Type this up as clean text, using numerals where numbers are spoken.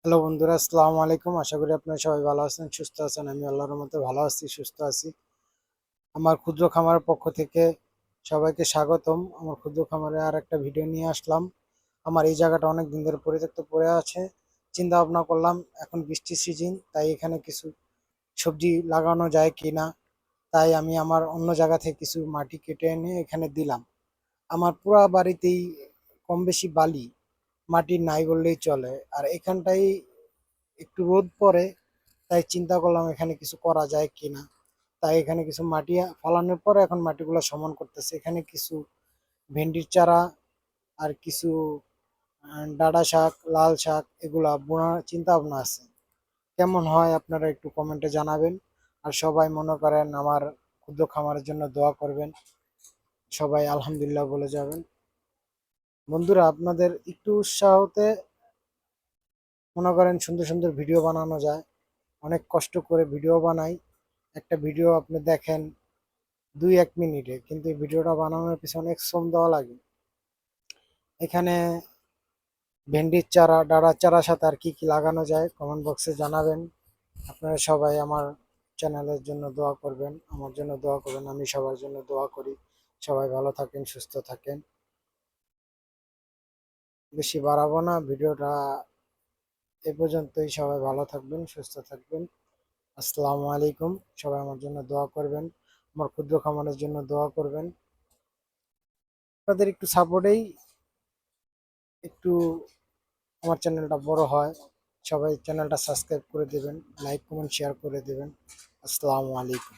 Hello বন্ধুরা, আসসালামু আলাইকুম। আশা করি আপনারা সবাই ভালো আছেন, সুস্থ আছেন। আমি আল্লাহর রহমতে ভালো আছি, সুস্থ আছি। আমার ক্ষুদ্র খামারের পক্ষ থেকে সবাইকে স্বাগতম। আমার ক্ষুদ্র খামারে আর একটা ভিডিও নিয়ে আসলাম। আমার এই জায়গাটা অনেক দিন ধরে পরিত্যক্ত পড়ে আছে। চিন্তা ভাবনা করলাম, এখন বৃষ্টির সিজন, তাই এখানে কিছু সবজি লাগানো যায় কিনা। তাই আমি আমার অন্য জায়গা থেকে কিছু মাটি কেটে এনে এখানে দিলাম। আমার পুরা বাড়িতেই কম বেশি বালি, মাটি নাই বললেই চলে। আর এখানটাই একটু রোদ পড়ে, তাই চিন্তা করলাম এখানে কিছু করা যায় কিনা। তাই এখানে কিছু মাটি ফালানোর পরে এখন মাটিগুলো সমান করতেছে। এখানে কিছু ভেন্ডির চারা আর কিছু ডাঁটা শাক, লাল শাক এগুলা বোনার চিন্তা ভাবনা আছে। কেমন হয় আপনারা একটু কমেন্টে জানাবেন। আর সবাই মনে করেন আমার ক্ষুদ্র খামারের জন্য দোয়া করবেন। সবাই আলহামদুলিল্লাহ বলে যাবেন। বন্ধুরা, আপনাদের একটু উৎসাহতে মনে করেন সুন্দর সুন্দর ভিডিও বানানো যায়। অনেক কষ্ট করে ভিডিও বানাই। একটা ভিডিও আপনি দেখেন 2-1 মিনিটে, কিন্তু এই ভিডিওটা বানানোর পিছনে অনেক শ্রম দেওয়া লাগে। এখানে ভেন্ডির চারা, ডাঁড়ার চারার সাথে আর কি কি লাগানো যায় কমেন্ট বক্সে জানাবেন। আপনারা সবাই আমার চ্যানেলের জন্য দোয়া করবেন, আমার জন্য দোয়া করবেন। আমি সবার জন্য দোয়া করি। সবাই ভালো থাকেন, সুস্থ থাকেন। বেশি বাড়াবো না ভিডিওটা, এ পর্যন্তই। সবাই ভালো থাকবেন, সুস্থ থাকবেন। আসসালামু আলাইকুম। সবাই আমার জন্য দোয়া করবেন, আমার ক্ষুদ্র খামারের জন্য দোয়া করবেন। আপনাদের একটু সাপোর্টেই একটু আমার চ্যানেলটা বড় হয়। সবাই চ্যানেলটা সাবস্ক্রাইব করে দেবেন, লাইক কমেন্ট শেয়ার করে দেবেন। আসসালামু আলাইকুম।